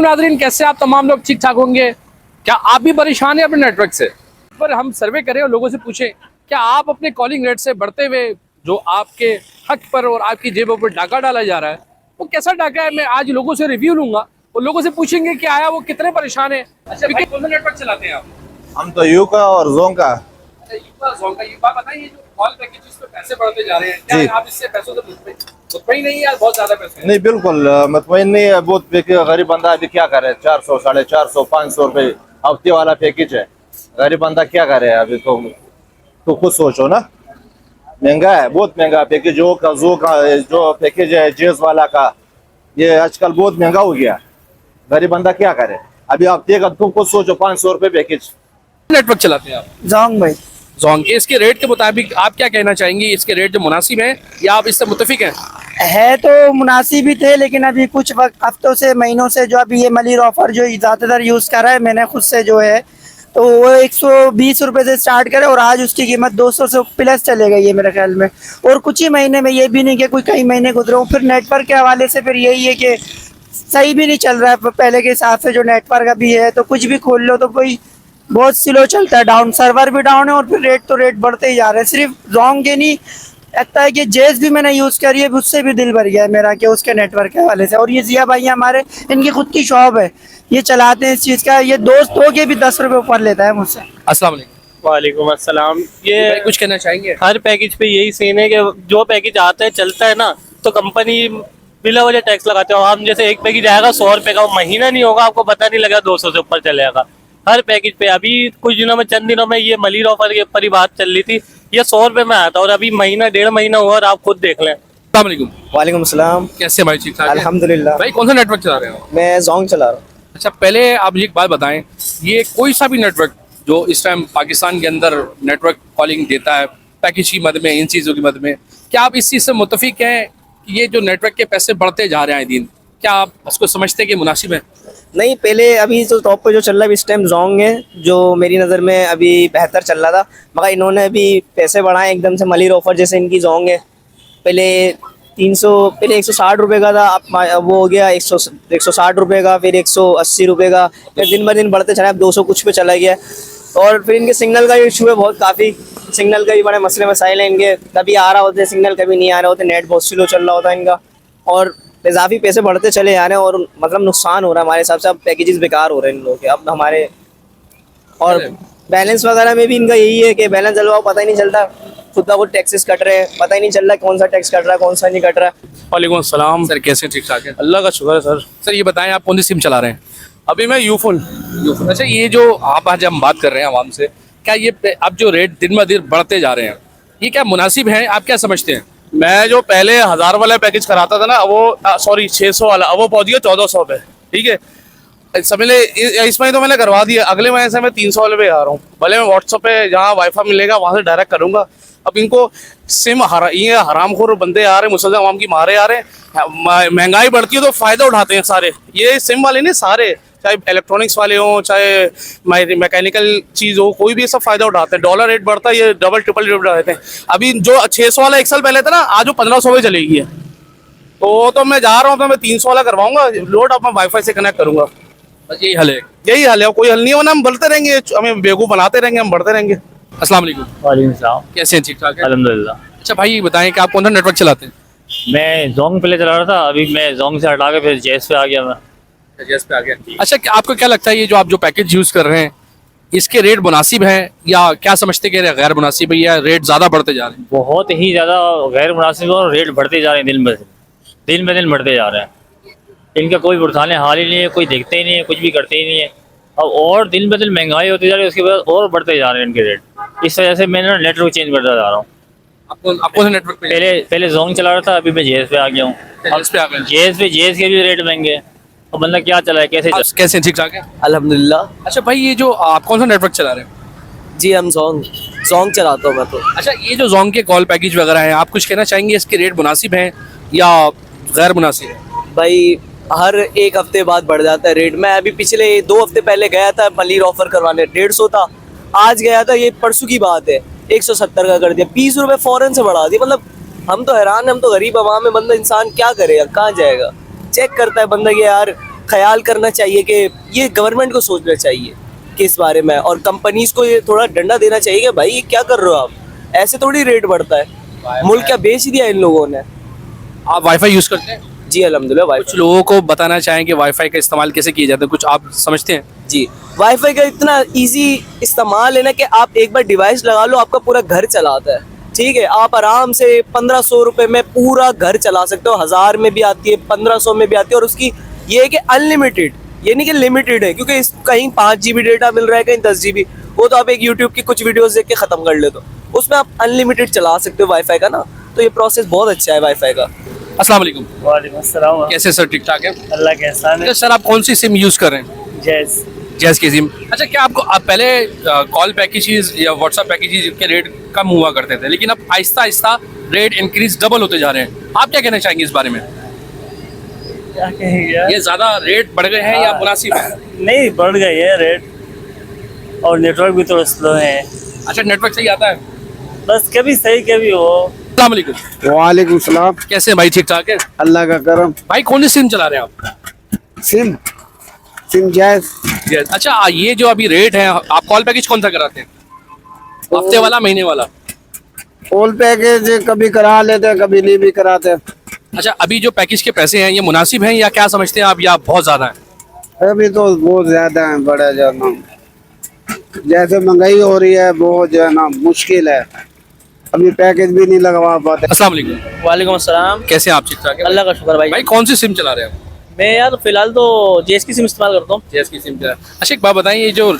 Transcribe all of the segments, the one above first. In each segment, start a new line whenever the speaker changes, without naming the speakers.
नाज़रीन, कैसे आप तमाम लोग ठीक ठाक होंगे। क्या आप भी परेशान हैं अपने नेटवर्क से? पर हम सर्वे करें और लोगों से पूछें, क्या आप अपने कॉलिंग रेट से बढ़ते हुए जो आपके हक पर और आपकी जेबों पर डाका डाला जा रहा है, वो कैसा डाका है? मैं आज लोगों से रिव्यू लूंगा और लोगों से पूछेंगे कि आया वो कितने परेशान है। अच्छा भाई, कौन सा नेटवर्क चलाते हैं आप?
हम तो यू का और जोंग का।
अच्छा, ये बात बताइए, जो कॉल पैकेजेस पे पैसे बढ़ते जा रहे हैं,
जी।
क्या आप इससे पैसों से मुतमईन नहीं, या बहुत ज्यादा पैसे हैं?
नहीं, बिल्कुल मुतमईन नहीं है। बहुत गरीब बंदा अभी क्या करे, 400, 450, 500 रुपए हफ्ते वाला पैकेज है। गरीब बंदा क्या करे अभी? तो खुद सोचो ना, महंगा है, बहुत महंगा पैकेज। जो पैकेज है जेस वाला का, ये आजकल बहुत महंगा हो गया। गरीब बंदा क्या करे अभी? आप देखो, तुम खुद सोचो, 500 रुपए पैकेज।
नेटवर्क चलाते हैं आप?
जोंग भाई।
जोंग के इसके रेट के मुताबिक आप क्या कहना चाहेंगे? इसके रेट जो मुनासिब हैं या आप इससे मुतफिक हैं?
है तो मुनासिब ही थे, लेकिन अभी कुछ वक्त हफ्तों से महीनों से जो अभी ये मलिर ऑफर जो ज़्यादातर यूज़ कर रहा है, मैंने खुद से जो है तो वो 120 रुपये से स्टार्ट करे और आज उसकी कीमत 200 से प्लस चले गई है मेरे ख्याल में। और कुछ ही महीने में, ये भी नहीं कि कोई कई महीने गुजरे हूँ। फिर नेटवर्क के हवाले से फिर यही है कि सही भी नहीं चल रहा है पहले के हिसाब से। जो नेटवर्क अभी है तो कुछ भी खोल लो तो कोई बहुत स्लो चलता है, डाउन, सर्वर भी डाउन है और फिर रेट तो रेट बढ़ते ही जा रहे हैं। सिर्फ जोंग के नहीं, लगता है कि जेस भी मैंने यूज़ करी है, उससे भी दिल भर गया है मेरा कि उसके नेटवर्क के हवाले से। और ये जिया भाई हमारे, इनकी खुद की शॉप है, ये चलाते हैं इस चीज़ का। ये दोस्त हो के भी 10 रुपये ऊपर लेता है मुझसे।
अस्सलाम वालेकुम।
वालेकुम अस्सलाम।
भाई
ये
कुछ कहना चाहेंगे?
हर पैकेज पे यही सीन है कि जो पैकेज आता है चलता है ना, तो कंपनी बिला वजह टैक्स लगाते हो। हम जैसे एक पैकेज आएगा 100 रुपये का, वो महीना नहीं होगा, आपको पता नहीं लगा 200 से ऊपर चलेगा हर पैकेज पे। अभी कुछ दिनों में, चंद दिनों में ये मलिर ऑफर के ऊपर ही बात चल रही थी, ये 100 रुपये में आया था और अभी महीना 1.5 महीना हुआ और आप खुद देख लें।
अस्सलाम वालेकुम।
वालेकुम सलाम।
कैसे भाई, ठीक ठाक हैं?
अल्हम्दुलिल्लाह।
भाई कौन सा नेटवर्क चला रहे हो?
मैं जोंग चला रहा हूँ।
अच्छा, पहले आप मुझे एक बात बताएं, ये कोई सा भी नेटवर्क जो इस टाइम पाकिस्तान के अंदर नेटवर्क कॉलिंग देता है पैकेज की मद में, इन चीज़ों की मद में, क्या आप इस चीज़ से मुतफिक हैं कि ये जो नेटवर्क के पैसे बढ़ते जा रहे हैं दिन, क्या आप उसको समझते हैं कि मुनासिब है?
नहीं, पहले अभी तो टॉप पे जो चल रहा है इस टाइम जोंग है, जो मेरी नज़र में अभी बेहतर चल रहा था। मगर इन्होंने अभी पैसे बढ़ाए एकदम से, मलिर ऑफर जैसे इनकी जोंग है। पहले 160 रुपये का था, अब वो हो गया 160 रुपये का, फिर 180 रुपये का, फिर दिन ब दिन बढ़ते चले, अब 200 कुछ पे चला गया। और फिर इनके सिग्नल का इशू है बहुत, काफ़ी सिग्नल का भी बड़े मसले मसाइल हैं इनके। कभी आ रहा होता है सिग्नल, कभी नहीं आ रहा होता, नेट बहुत स्लो चल रहा होता है इनका। और इजाफी पैसे बढ़ते चले जा रहे हैं और मतलब नुकसान हो रहा है हमारे हिसाब से। अब पैकेजेस बेकार हो रहे हैं इन लोगों के अब हमारे। और बैलेंस वगैरह में भी इनका यही है कि बैलेंस डलवाओ, पता ही नहीं चलता, खुद का खुद टैक्सेस कट रहे हैं, पता ही नहीं चल रहा कौन सा टैक्स कट रहा है कौन सा नहीं कट रहा है।
वालेकुम अस्सलाम।
सर कैसे, ठीक ठाक है?
अल्लाह का शुक्र है सर।
सर ये बताएं, आप कौन सी सिम चला रहे हैं?
अभी मैं यूफोन।
अच्छा, ये जो आप आज हम बात कर रहे हैं आवाम से, क्या ये अब जो रेट दिन ब दिन बढ़ते जा रहे हैं, ये क्या मुनासिब है? आप क्या समझते हैं?
मैं जो पहले 1000 वाला पैकेज कराता था ना, वो 600 वाला, अब वो पहुंच गया 1400 पे। ठीक है, समझ ले, इस महीने तो मैंने करवा दिया, अगले महीने से मैं 300 वाले पे आ रहा हूँ। भले मैं व्हाट्सएप पे जहाँ वाईफाई मिलेगा वहाँ से डायरेक्ट करूँगा। अब इनको सिम ये हरामखोर बंदे आ रहे हैं, मुसलमान आवाम की मारे आ रहे हैं। महंगाई बढ़ती है तो फ़ायदा उठाते हैं सारे, ये सिम वाले नहीं, सारे, चाहे इलेक्ट्रॉनिक्स वाले हों, चाहे मैकेनिकल चीज़ हो, कोई भी सब फ़ायदा उठाते हैं। डॉलर रेट बढ़ता है, ये डबल ट्रिपल रेट बढ़ाते हैं। अभी जो 600 वाला 1 साल पहले था ना, आज वो 1500 में चलेगी है। तो मैं जा रहा हूँ, तो मैं 300 वाला करवाऊंगा, लोड अपना वाईफाई से कनेक्ट करूँगा।
बस यही हल है?
यही हल है, कोई हल नहीं है, वरना हम बढ़ते रहेंगे, हमें बेवकूफ़ बनाते रहेंगे, हम बढ़ते रहेंगे।
अस्सलाम वालेकुम।
वालेकुम सलाम।
कैसे हैं, ठीक ठाक है?
अल्हम्दुलिल्लाह।
अच्छा भाई, ये बताएं कि आप कौन सा नेटवर्क चलाते हैं?
मैं जोंग पहले चला रहा था, अभी मैं जोंग से हटा के फिर जेस पे आ गया मैं।
जेस पे आ गया। अच्छा, आपको क्या लगता है ये जो आप जो पैकेज यूज़ कर रहे हैं, इसके रेट मुनासिब हैं या क्या समझते हैं कि गैर मुनासिब है, या रेट ज़्यादा बढ़ते जा रहे हैं?
बहुत ही ज़्यादा गैर मुनासिब और रेट बढ़ते जा रहे हैं, दिन ब दिन बढ़ते जा रहे हैं। इनका कोई उठाने हाल ही नहीं है, कोई देखते ही नहीं है, कुछ भी करते ही नहीं है। अब और दिन ब दिन महंगाई होती जा रही है, उसके बाद और बढ़ते जा रहे हैं इनके रेट। इस वजह से मैंने नेटवर्क चेंज करता जा रहा हूँ।
आपको से नेटवर्क पे
पहले जोंग चला रहा था, अभी मैं जेस पे आ गया हूँ।
जेस पे आ गए?
जेस के भी रेट महंगे हैं। अब बंदा क्या चला है,
कैसे, ठीक ठाक है?
अल्हम्दुलिल्लाह।
अच्छा भाई, ये जो आप कौन सा नेटवर्क चला रहे हैं?
जी, हम जोंग चलाता हूँ मैं तो।
अच्छा, ये जो जोंग के कॉल पैकेज वगैरह हैं, आप कुछ कहना चाहेंगे इसके रेट मुनासिब हैं या गैर मुनासिब है?
भाई हर एक हफ्ते बाद बढ़ जाता है रेट। मैं अभी पिछले 2 हफ्ते पहले गया था मलिर ऑफर करवाने, 150 था, आज गया था, ये परसों की बात है, 170 का कर दिया, 20 रुपये फ़ौरन से बढ़ा दिया। मतलब हम तो हैरान हैं, हम तो गरीब आवाम में, बंदा इंसान क्या करेगा, कहाँ जाएगा। चेक करता है बंदा कि यार ख्याल करना चाहिए कि ये गवर्नमेंट को सोचना चाहिए कि इस बारे में, और कंपनीज को ये थोड़ा डंडा देना चाहिए कि भाई ये क्या कर रहे हो आप, ऐसे थोड़ी रेट बढ़ता है, मुल्क क्या बेच दिया इन लोगों ने।
आप वाईफाई यूज करते हैं?
जी अल्हम्दुलिल्लाह
कुछ
वाईफाई।
लोगों को बताना चाहेंगे वाईफाई का इस्तेमाल कैसे किया जाता है, कुछ आप समझते हैं?
जी वाईफाई का इतना इजी इस्तेमाल है ना कि आप एक बार डिवाइस लगा लो, आपका पूरा घर चलाता है। ठीक है, आप आराम से 1500 रुपए में पूरा घर चला सकते हो, 1000 में भी आती है, 1500 में भी आती है, और उसकी ये है कि अनलिमिटेड, ये नहीं कि लिमिटेड है, क्योंकि कहीं 5 GB डेटा मिल रहा है, कहीं 10 GB, वो तो आप एक यूट्यूब की कुछ वीडियोस देख के ख़त्म कर लेते हो, उसमें आप अनलिमिटेड चला सकते हो वाईफाई का ना, तो ये प्रोसेस बहुत अच्छा है वाईफाई का।
अस्सलाम वालेकुम।
वालेकुम अस्सलाम।
कैसे सर, ठीक ठाक है?
अल्लाह के एहसान है।
तो सर आप कौन सी सिम यूज कर रहे हैं?
जैस
जैस की सिम। अच्छा, क्या आपको आप पहले कॉल पैकेजेस या व्हाट्सएप पैकेजेस के रेट कम हुआ करते थे, लेकिन अब Aahista Aahista rate increase double होते जा रहे हैं, आप क्या कहना चाहेंगे इस बारे में?
क्या कहेंगे यार?
ये ज्यादा रेट बढ़ गए हैं या मुनासिब है?
नहीं, बढ़ गई है रेट, और नेटवर्क भी थोड़ा स्लो है।
अच्छा, नेटवर्क सही आता है?
बस कभी सही कभी हो।
अस्सलाम वालेकुम।
वालेकुम सलाम।
कैसे हैं भाई, ठीक ठाक है?
अल्लाह का करम।
भाई कौन सी सिम चला रहे हैं आप?
सिम सिम जैस।
Yes. अच्छा, ये जो अभी रेट है, आप कॉल पैकेज कौन सा कराते हैं? हफ्ते वाला, महीने वाला?
ऑल पैकेज कभी करा लेते हैं, कभी नहीं भी कराते।
अच्छा, अभी जो पैकेज के पैसे हैं ये मुनासिब हैं या क्या समझते हैं आप, या बहुत ज्यादा है?
अभी तो बहुत ज्यादा है, बड़ा जो है ना, जैसे महंगाई हो रही है बहुत जो है ना मुश्किल है, अभी पैकेज भी नहीं लगवा पाते।
अस्सलाम वालेकुम।
वालेकुम अस्सलाम।
कैसे हैं आप, ठीक ठाक है?
अल्लाह का शुक्र भाई।
भाई कौन सी सिम चला रहे हैं आप?
मैं यार फिलहाल तो जेएस की सिम इस्तेमाल करता हूँ।
जेएस की सिम चला। अच्छा, एक बात बताइए, ये जो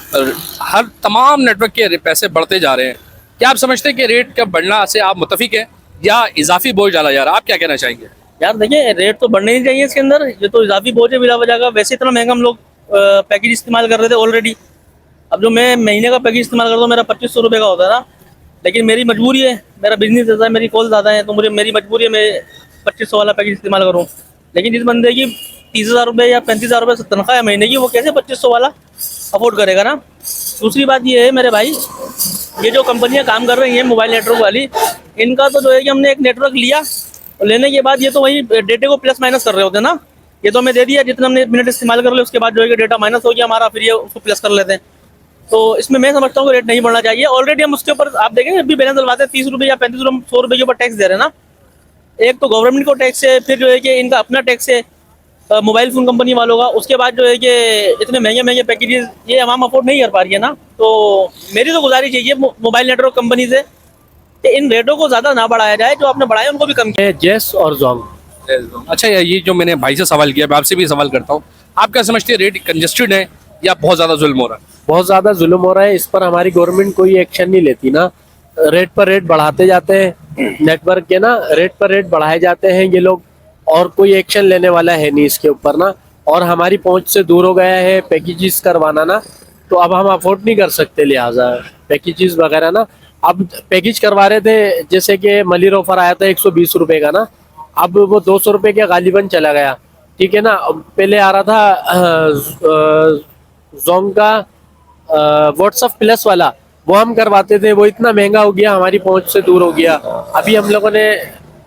हर तमाम नेटवर्क के पैसे बढ़ते जा रहे हैं, क्या आप समझते हैं कि रेट का बढ़ना से आप मुतफिक हैं या इजाफी बोझ डाला जा रहा है? आप क्या कहना चाहेंगे?
यार देखिए, रेट तो बढ़ने ही चाहिए इसके अंदर, ये तो इजाफी बोझ है बिला वजह का। वैसे इतना महंगा हम लोग पैकेज इस्तेमाल कर रहे थे ऑलरेडी। अब जो मैं महीने का पैकेज इस्तेमाल करता हूँ, मेरा 2500 रुपये का होता है ना, लेकिन मेरी मजबूरी है, मेरा बिजनेस ज़्यादा है, मेरी कॉल ज़्यादा है, तो मेरी मजबूरी है मैं 2500 वाला पैकेज इस्तेमाल करूँ। लेकिन जिस बंदे की 30,000 रुपये या 35,000 रुपये तनख्वाह है महीने की, वो कैसे 2500 वाला अफोर्ड करेगा ना। दूसरी बात ये है मेरे भाई, ये जो कंपनियां काम कर रही हैं मोबाइल नेटवर्क वाली, इनका तो जो है कि हमने एक नेटवर्क लिया और लेने के बाद ये तो वही डेटे को प्लस माइनस कर रहे होते हैं ना। ये तो हमें दे दिया, जितना हमने मिनट इस्तेमाल कर लिया, उसके बाद जो है कि डेटा माइनस हो गया हमारा, फिर ये उसको प्लस कर लेते हैं। तो इसमें मैं समझता हूँ कि रेट नहीं बढ़ना चाहिए। ऑलरेडी हम उसके ऊपर आप देखें अभी बैलेंस डलवाते हैं 30 रुपये या 35 रुपये 100 रुपये के ऊपर टैक्स दे रहे हैं ना। एक तो गवर्नमेंट को टैक्स है, फिर जो है कि इनका अपना टैक्स है मोबाइल फ़ोन कंपनी वालों का, उसके बाद जो है कि इतने महंगे महंगे पैकेजेस ये आवाम अफोर्ड नहीं कर पा रही है ना। तो मेरी तो गुजारिश यही है मोबाइल नेटवर्क कंपनी से कि इन रेटों को ज़्यादा ना बढ़ाया जाए, जो आपने बढ़ाया उनको भी कम किया।
जेस और जोंग। अच्छा, ये जो मैंने भाई से सवाल किया, मैं आपसे भी सवाल करता हूँ, आप क्या समझते हैं, रेट कंजस्टेड है या बहुत ज़्यादा जुल्म हो रहा है?
बहुत ज़्यादा जुल्म हो रहा है, इस पर हमारी गवर्नमेंट कोई एक्शन नहीं लेती ना। रेट पर रेट बढ़ाते जाते हैं, नेटवर्क के ना रेट पर रेट बढ़ाए जाते हैं ये लोग, और कोई एक्शन लेने वाला है नहीं इसके ऊपर ना। और हमारी पहुंच से दूर हो गया है पैकेजेस करवाना ना, तो अब हम अफोर्ड नहीं कर सकते, लिहाजा पैकेजेस वगैरह ना। अब पैकेज करवा रहे थे, जैसे कि मलिर ऑफर आया था 120 रुपये का ना, अब वो 200 रुपये के गालिबन चला गया, ठीक है ना। पहले आ रहा था जोंग का व्हाट्सएप प्लस वाला, वो हम करवाते थे, वो इतना महंगा हो गया, हमारी पहुंच से दूर हो गया। अभी हम लोगों ने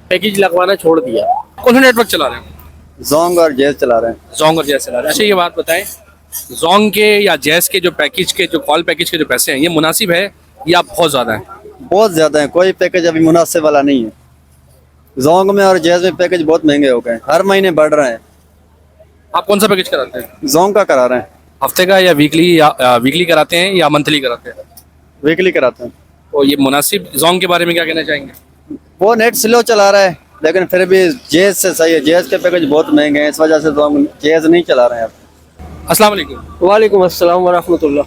पैकेज लगवाना छोड़ दिया।
कौन सा नेटवर्क चला रहे हैं?
जोंग और जैस चला रहे हैं।
जोंग और जैस चला रहे हैं। अच्छा, ये बात बताएं, जोंग के या जैस के जो पैकेज के, जो कॉल पैकेज के जो पैसे हैं, ये मुनासिब है या बहुत ज़्यादा है?
बहुत ज़्यादा है, कोई पैकेज अभी मुनासिब वाला नहीं है। जोंग में और जैस में पैकेज बहुत महंगे हो गए, हर महीने बढ़ रहे हैं।
आप कौन सा पैकेज कराते हैं?
जोंग का करा रहे हैं।
हफ्ते का या वीकली कराते हैं या मंथली कराते हैं?
वीकली कराते हैं।
तो ये मुनासिब, जोंग के बारे में क्या कहना चाहेंगे?
वो नेट स्लो चला रहा है, लेकिन फिर भी जेज से सही है। जेज के पैकेज बहुत महंगे हैं, इस वजह से तो हम जेज नहीं चला रहे हैं अब।
अस्सलाम वालेकुम।
वालेकुम अस्सलाम वरहमतुल्लाह।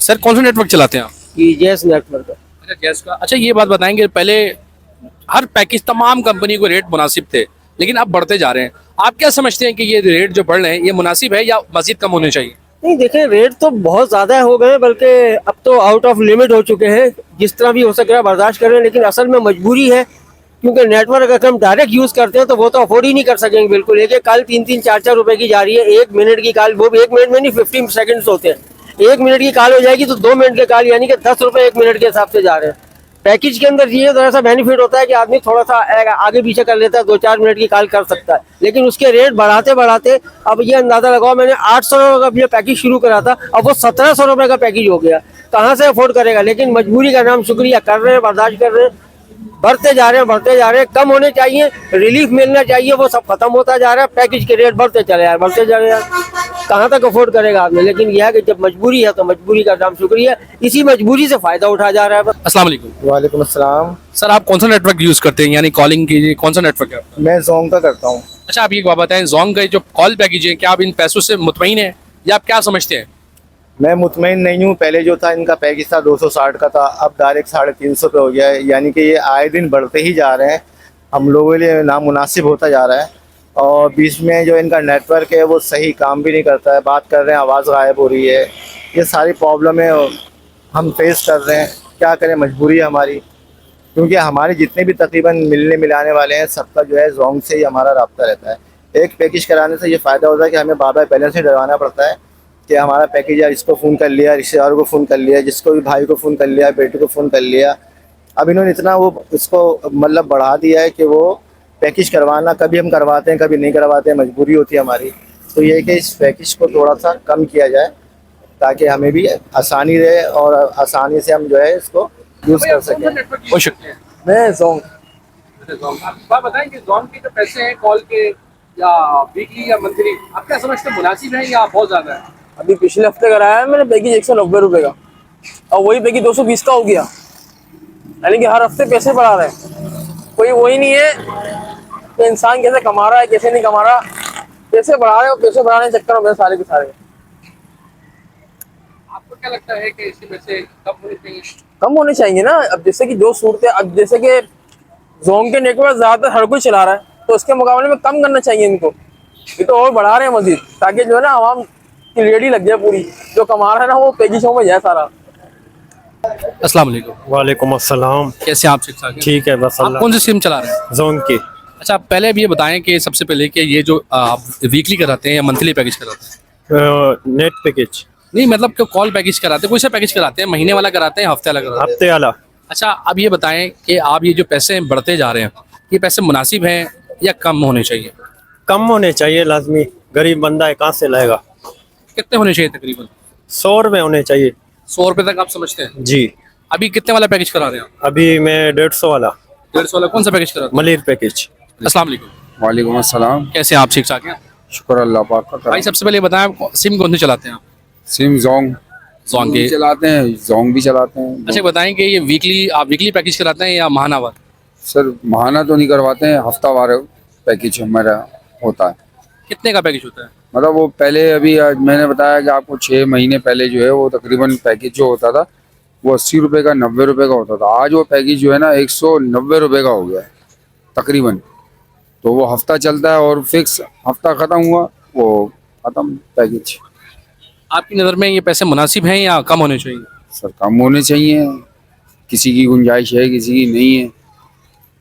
सर कौन सा नेटवर्क चलाते हैं आप?
ये जैस नेटवर्क है।
अच्छा, जैस का। अच्छा, ये बात बताएंगे, पहले हर पैकेज तमाम कंपनी को रेट मुनासिब थे, लेकिन अब बढ़ते जा रहे हैं। आप क्या समझते हैं कि ये रेट जो बढ़ रहे हैं, ये मुनासिब है या मजीद कम होने चाहिए?
नहीं देखें, रेट तो बहुत ज़्यादा हो गए, बल्कि अब तो आउट ऑफ लिमिट हो चुके हैं। जिस तरह भी हो सके बर्दाश्त करें, लेकिन असल में मजबूरी है, क्योंकि नेटवर्क अगर हम डायरेक्ट यूज़ करते हैं तो वो तो अफोर्ड ही नहीं कर सकेंगे बिल्कुल। एक कॉल 3-3, 4-4 रुपए की जा रही है, 1 मिनट की कॉल, वो भी 1 मिनट में नहीं, 15 सेकंड्स होते हैं। 1 मिनट की कॉल हो जाएगी तो 2 मिनट के कॉल, यानी कि 10 रुपए 1 मिनट के हिसाब से जा रहे हैं। पैकेज के अंदर ये थोड़ा सा बेनिफिट होता है कि आदमी थोड़ा सा आगे पीछे कर लेता है, 2-4 मिनट की कॉल कर सकता है। लेकिन उसके रेट बढ़ाते बढ़ाते अब ये अंदाजा लगाओ, मैंने 800 रुपये का ये पैकेज शुरू करा था, अब वो 1700 रुपये का पैकेज हो गया। कहाँ से अफोर्ड करेगा? लेकिन मजबूरी का नाम शुक्रिया कर रहे हैं, बर्दाश्त कर रहे हैं, बढ़ते जा रहे हैं। कम होने चाहिए, रिलीफ मिलना चाहिए, वो सब खत्म होता जा रहा है। पैकेज के रेट बढ़ते चले जा रहे हैं। कहाँ तक अफोर्ड करेगा आदमी? लेकिन यह है कि जब मजबूरी है तो मजबूरी का नाम शुक्रिया, इसी मजबूरी से फायदा उठा जा रहा है।
अस्सलाम वालेकुम।
वालेकुम अस्सलाम।
सर आप कौन सा नेटवर्क यूज करते हैं, यानी कॉलिंग की कौन सा नेटवर्क है आपका?
मैं जोंग का करता हूँ।
अच्छा आप ये बात बताएं, जोंग का जो कॉल पैकेज है, क्या आप इन पैसों से मुतमईन हैं या आप क्या समझते हैं?
मैं मुतमईन नहीं हूँ। पहले जो था इनका पैकेज था 260 का था, अब डायरेक्ट 350 पे हो गया है। यानी कि ये आए दिन बढ़ते ही जा रहे हैं, हम लोगों के लिए नामुनासिब होता जा रहा है। और बीच में जो इनका नेटवर्क है वो सही काम भी नहीं करता है, बात कर रहे हैं आवाज़ गायब हो रही है। ये सारी प्रॉब्लमें हम फेस कर रहे हैं, क्या करें, मजबूरी है हमारी। क्योंकि हमारे जितने भी तकरीबन मिलने मिलाने वाले हैं सबका जो है जोंग से ही हमारा रब्ता रहता है। एक पैकेज कराने से ये फ़ायदा होता है कि हमें बार बार बैलेंस नहीं डलवाना पड़ता है कि हमारा पैकेज है, इसको फ़ोन कर लिया, रिश्तेदारों को फ़ोन कर लिया, जिसको भी भाई को फ़ोन कर लिया, बेटे को फ़ोन कर लिया। अब इन्होंने इतना वो इसको मतलब बढ़ा दिया है कि वो पैकेज करवाना कभी हम करवाते हैं कभी नहीं करवाते हैं, मजबूरी होती है हमारी। तो ये है कि इस पैकेज को थोड़ा सा कम किया जाए ताकि हमें भी आसानी रहे और आसानी से हम जो है इसको यूज़ कर सकें।
हो सकते हैं
मैं जोंग
आप बात बताएं कि जोंग के जो पैसे हैं कॉल के या वीकली या मंथली, आप क्या समझते हैं, मुनासिब है या बहुत ज़्यादा है?
अभी पिछले हफ्ते कराया है मैंने पैकेज 190 रुपये का, और वही पैकेज 220 का हो गया। यानी कि हर हफ्ते पैसे बढ़ा रहे हैं, कोई वही नहीं है कि इंसान कैसे कमा रहा है कैसे नहीं कमा रहा, पैसे बढ़ा रहे हैं और पैसे बढ़ाने के चक्कर में सारे के सारे।
आपको क्या लगता है कि इसके पैसे कम होने चाहिए?
कम होने चाहिए ना। अब जैसे कि जो सूरतें, अब जैसे कि जोंग के नेटवर्क ज़्यादातर हर कोई चला रहा है, तो उसके मुकाबले में कम करना चाहिए इनको। ये तो और बढ़ा रहे हैं मजीद, ताकि जो है ना आवाम की रेडी लग जाए पूरी, जो कमा रहा है ना वो पैकेजों में जाए सारा।
अस्सलाम वालेकुम।
वालेकुम अस्सलाम।
कैसे आप ठीक ठाक हैं?
ठीक है बस
आप
अल्लाह।
कौन सी सिम चला रहे हैं?
जोन की।
अच्छा आप पहले अब ये बताएं कि सबसे पहले कि ये जो आप वीकली कराते हैं या मंथली पैकेज कराते हैं?
नेट पैकेज
नहीं मतलब कि कॉल पैकेज कराते हैं, कोई सा पैकेज कराते हैं, महीने वाला कराते हैं, हफ्ते वाला कराते हैं?
हफ्ते वाला।
अच्छा अब ये बताएं कि आप ये जो पैसे बढ़ते जा रहे हैं, ये पैसे मुनासिब हैं या कम होने चाहिए?
कम होने चाहिए लाजमी, गरीब बंदा है कहाँ से लाएगा।
कितने होने चाहिए तकरीबन?
100 रुपये होने चाहिए।
100 रुपये तक आप समझते हैं?
जी।
अभी कितने वाला पैकेज करा रहे हैं आप?
अभी मैं 150 वाला
150 वाला कौन सा पैकेज करा रहे हैं?
मलिर पैकेज।
अस्सलाम वालेकुम।
वालेकुम अस्सलाम।
कैसे हैं आप, ठीक ठाक हैं?
शुक्र अल्लाह पाक का।
भाई सबसे पहले बताएं आप सिम कौन सी चलाते हैं आप?
सिम जोंग
जोंग के
चलाते हैं, जोंग भी चलाते हैं।
अच्छा बताएं कि ये वीकली आप वीकली पैकेज कराते हैं या माहानावार?
सर माहाना तो नहीं करवाते हैं, हफ्तावार पैकेज हमारा होता है।
कितने का पैकेज होता है?
मतलब वो पहले अभी मैंने बताया कि आपको 6 महीने पहले जो है वो तकरीबन पैकेज जो होता था वो 80 रुपये का 90 रुपये का होता था। आज वो पैकेज जो है ना 190 रुपये का हो गया है तकरीबन। तो वो हफ्ता चलता है और फिक्स हफ्ता ख़त्म हुआ वो ख़त्म पैकेज।
आपकी नज़र में ये पैसे मुनासिब हैं या कम होने चाहिए?
सर कम होने चाहिए, किसी की गुंजाइश है किसी की नहीं है,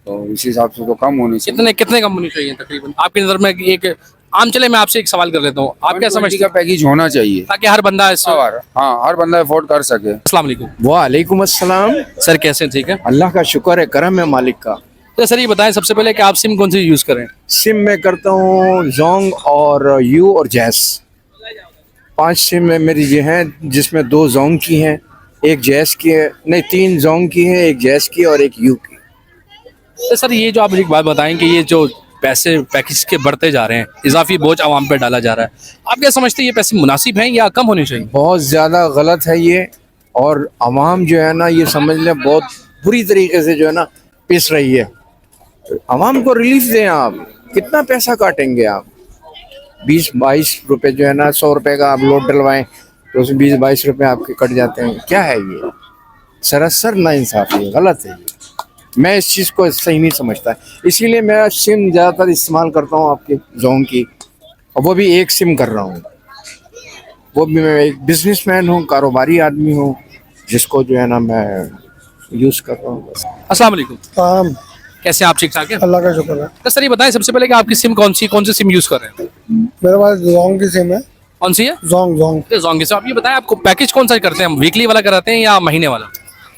तो इस हिसाब से तो कम होने चाहिए।
कितने कितने कम होने चाहिए तकरीबन आपकी नज़र में? एक आम चले मैं आपसे एक सवाल कर लेता हूँ, आप क्या समझते
का पैकेज होना चाहिए
ताकि हर बंदा इस
हाँ हर बंदा अफोर्ड कर सके।
अस्सलाम वालेकुम।
वालेकुम अस्सलाम।
सर कैसे हैं, ठीक है?
अल्लाह का शुक्र है, करम है मालिक का।
तो सर ये बताएं सबसे पहले कि आप सिम कौन सी यूज़ करें?
सिम में करता हूँ जोंग और यू और जैस। 5 सिम में मेरी ये हैं, जिसमें 2 जोंग की हैं, एक जैस की है, नहीं 3 जोंग की है, एक जैस की और एक यू की।
तो सर ये जो आप मुझे एक बात बताएं कि ये जो पैसे पैकेज के बढ़ते जा रहे हैं, इजाफी बोझ आवाम पे डाला जा रहा है, आप क्या समझते हैं ये पैसे मुनासिब हैं या कम होने चाहिए?
बहुत ज़्यादा गलत है ये, और आवाम जो है ना ये समझ लें बहुत बुरी तरीके से जो है ना पिस रही है। आवाम को रिलीफ दें आप, कितना पैसा काटेंगे आप? 20-22 रुपये जो है ना, 100 रुपये का आप लोड डलवाएं तो उसमें 20-22 रुपये आपके कट जाते हैं। क्या है ये? सरासर नाइंसाफ़ी है, गलत है ये। मैं इस चीज़ को सही नहीं समझता, इसीलिए मैं सिम ज़्यादातर इस्तेमाल करता हूँ आपके जोंग की, और वो भी एक सिम कर रहा हूँ। वो भी मैं एक बिजनेसमैन हूँ, कारोबारी आदमी हूँ, जिसको जो है ना मैं यूज़ कर रहा हूँ।
अस्सलाम वालेकुम। कैसे हैं आप, ठीक ठाक हैं?
अल्लाह का शुक्र है।
तो सर ये बताएं सबसे पहले कि आपकी सिम कौन सी सिम यूज़ कर रहे हैं?
मेरे पास जोंग की सिम है।
कौन सी है?
जोंग।
जोंग की। आप ये बताएं आपको पैकेज कौन सा करते हैं, वीकली वाला कराते हैं या महीने वाला?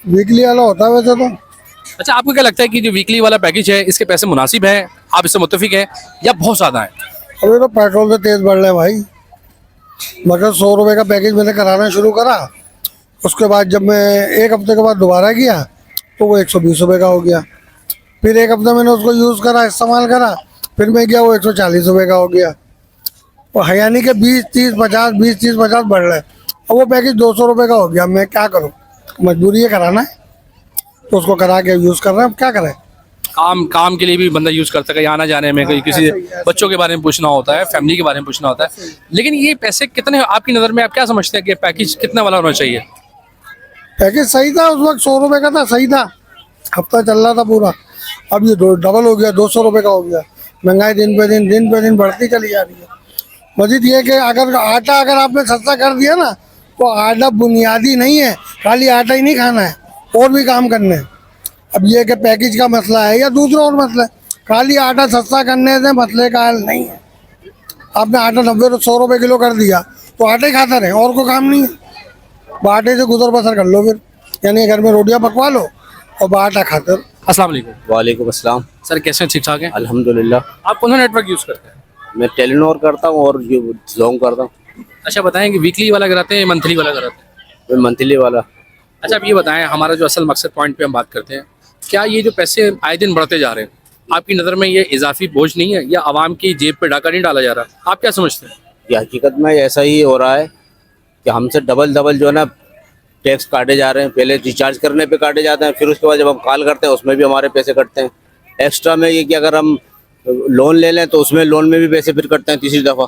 वीकली वाला होता है वैसे तो।
अच्छा, आपको क्या लगता है कि जो वीकली वाला पैकेज है इसके पैसे मुनासिब हैं, आप इससे मुत्तफिक हैं या बहुत ज़्यादा हैं?
अभी तो पेट्रोल से तेज बढ़ रहे हैं भाई। मगर 100 रुपये का पैकेज मैंने कराना शुरू करा, उसके बाद जब मैं एक हफ्ते के बाद दोबारा किया तो वो 120 रुपये का हो गया। फिर एक हफ्ता मैंने उसको यूज़ करा, इस्तेमाल करा, फिर मैं गया वो 140 रुपये का हो गया। और यानी कि 20-30-50 बढ़ रहे हैं। अब वो पैकेज 200 रुपये का हो गया। मैं क्या करूँ, मजबूरी है कराना है तो उसको करा के यूज़ कर रहे हैं। अब क्या करें,
काम के लिए भी बंदा यूज़ करता है, कहीं आना जाने में, कहीं किसी बच्चों के बारे में पूछना होता है, फैमिली के बारे में पूछना होता है। लेकिन ये पैसे कितने आपकी नज़र में, आप क्या समझते हैं कि पैकेज कितना वाला होना चाहिए?
पैकेज सही था उस वक्त, 100 रुपये का था, सही था, हफ्ता चल रहा था पूरा। अब ये डबल हो गया, 200 रुपये का हो गया। महंगाई दिन पे दिन बढ़ती चली जा रही है। मजीद ये कि अगर आटा अगर आपने सस्ता कर दिया ना तो आटा बुनियादी नहीं है, खाली आटा ही नहीं खाना है, और भी काम करने हैं। अब ये कि पैकेज का मसला है या दूसरा और मसला है, खाली आटा सस्ता करने से मसले का हल नहीं है। आपने आटा 90-100 रुपये किलो कर दिया तो आटे खाता रहे, और कोई काम नहीं है। आटे से गुजर बसर कर लो फिर, यानी घर में रोटियां पकवा लो और आटा खाते रहो।
अस्सलाम वालेकुम।
वालेकुम अस्सलाम।
सर कैसे हैं, ठीक ठाक हैं?
अल्हम्दुलिल्लाह।
आप कौन सा नेटवर्क यूज़ करते हैं?
मैं टेलीनॉर करता हूँ और जोंग करता हूँ।
अच्छा बताएं कि वीकली वाला कराते हैं या मंथली वाला कराते हैं?
मैं मंथली वाला।
अच्छा, आप ये बताएं, हमारा जो असल मकसद पॉइंट पे हम बात करते हैं, क्या ये जो पैसे आए दिन बढ़ते जा रहे हैं, आपकी नज़र में ये इजाफी बोझ नहीं है या आवाम की जेब पे डाका नहीं डाला जा रहा? आप क्या समझते हैं?
ये हकीकत में ऐसा ही हो रहा है कि हमसे डबल जो है ना टैक्स काटे जा रहे हैं। पहले रिचार्ज करने पे काटे जाते हैं, फिर उसके बाद जब हम कॉल करते हैं उसमें भी हमारे पैसे कटते हैं। एक्स्ट्रा में ये कि अगर हम लोन ले लें तो उसमें लोन में भी पैसे फिर कटते हैं तीसरी दफ़ा।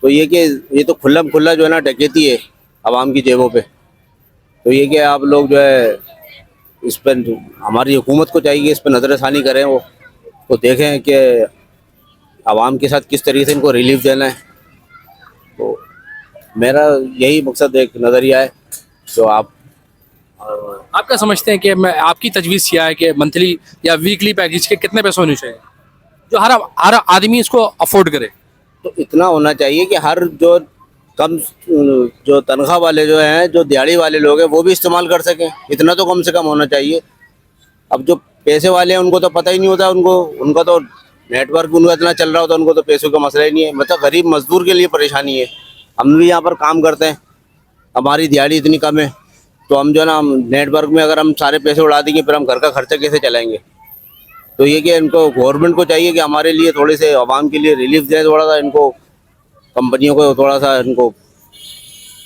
तो ये कि ये तो खुला जो है ना डकैती है आवाम की जेबों पे। तो ये कि आप लोग जो है इस पर, हमारी हुकूमत को चाहिए इस पर नज़रसानी करें, वो तो देखें कि आवाम के साथ किस तरीके से इनको रिलीफ देना है। तो मेरा यही मकसद, एक नज़रिया है जो आप
क्या समझते हैं कि मैं आपकी तजवीज़ क्या है कि मंथली या वीकली पैकेज के कितने पैसे होने चाहिए जो हर आदमी इसको अफोर्ड करे?
तो इतना होना चाहिए कि हर जो कम जो तनख्वाह वाले जो हैं, जो दिहाड़ी वाले लोग हैं, वो भी इस्तेमाल कर सकें। इतना तो कम से कम होना चाहिए। अब जो पैसे वाले हैं उनको तो पता ही नहीं होता, उनका तो नेटवर्क उनका इतना चल रहा होता है, उनको तो पैसों का मसला ही नहीं है। मतलब गरीब मजदूर के लिए परेशानी है। हम भी यहाँ पर काम करते हैं, हमारी दिहाड़ी इतनी कम है, तो हम जो है ना नेटवर्क में अगर हम सारे पैसे उड़ा देंगे फिर हम घर का खर्चा कैसे चलाएंगे? तो ये कि इनको गवर्नमेंट को चाहिए कि हमारे लिए थोड़े से आवाम के लिए रिलीफ दें, थोड़ा सा इनको, कंपनियों को थोड़ा सा इनको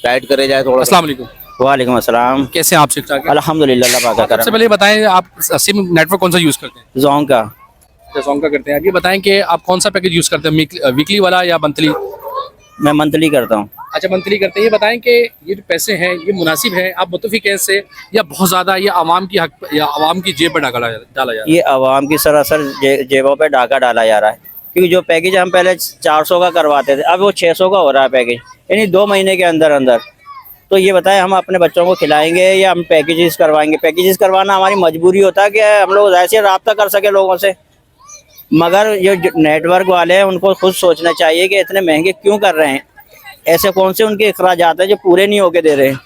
टाइट करे जाए थोड़ा।
अस्सलाम वालेकुम।
वालेकुम अस्सलाम।
कैसे हैं आप, ठीक ठाक हैं?
अल्हम्दुलिल्लाह, अल्लाह पाक का करम।
सबसे पहले बताएं, आप सिम नेटवर्क कौन सा यूज़ करते हैं?
जोंग का।
जोंग का करते हैं। अब ये बताएं कि आप कौन सा पैकेज यूज़ करते हैं, वीकली वाला या मंथली?
मैं मंथली करता हूँ।
अच्छा, मंथली करते हैं। ये बताएं कि ये जो पैसे हैं ये मुनासिब है, आप मुतफिक हैं इससे या बहुत ज़्यादा ये आवाम की हक या आवाम की जेब पर डाला जा रहा है?
ये आवाम की सरासर जेबों पे डाका डाला जा रहा है, क्योंकि जो पैकेज हम पहले 400 का करवाते थे अब वो 600 का हो रहा है पैकेज, यानी 2 महीने के अंदर अंदर। तो ये बताएं, हम अपने बच्चों को खिलाएंगे या हम पैकेजेस करवाएंगे? पैकेजेस करवाना हमारी मजबूरी होता है कि हम लोग ऐसे रब्ता कर सके लोगों से। मगर ये नेटवर्क वाले हैं उनको खुद सोचना चाहिए कि इतने महंगे क्यों कर रहे हैं। ऐसे कौन से उनके अखराजात हैं जो पूरे नहीं होके दे रहे हैं,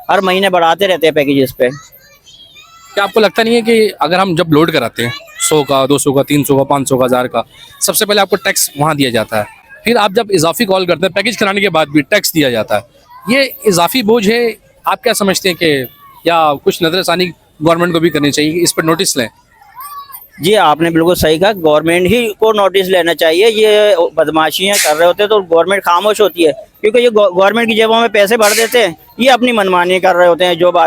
हर महीने बढ़ाते रहते हैं पैकेजेस पे।
क्या आपको लगता नहीं है कि अगर हम जब लोड कराते हैं 100 का, 200 का, 300 का, 500 का, 1000 का, सबसे पहले आपको टैक्स वहाँ दिया जाता है, फिर आप जब इजाफी कॉल करते हैं पैकेज कराने के बाद भी टैक्स दिया जाता है, ये इजाफी बोझ है? आप क्या समझते हैं कि या कुछ नज़रसानी गवर्नमेंट को भी करनी चाहिए, इस पर नोटिस लें?
जी आपने बिल्कुल सही कहा, गवर्नमेंट ही को नोटिस लेना चाहिए। ये बदमाशियाँ कर रहे होते हैं तो गवर्नमेंट खामोश होती है, क्योंकि ये गवर्नमेंट की जेबों में पैसे भर देते हैं, ये अपनी मनमानी कर रहे होते हैं। जो बात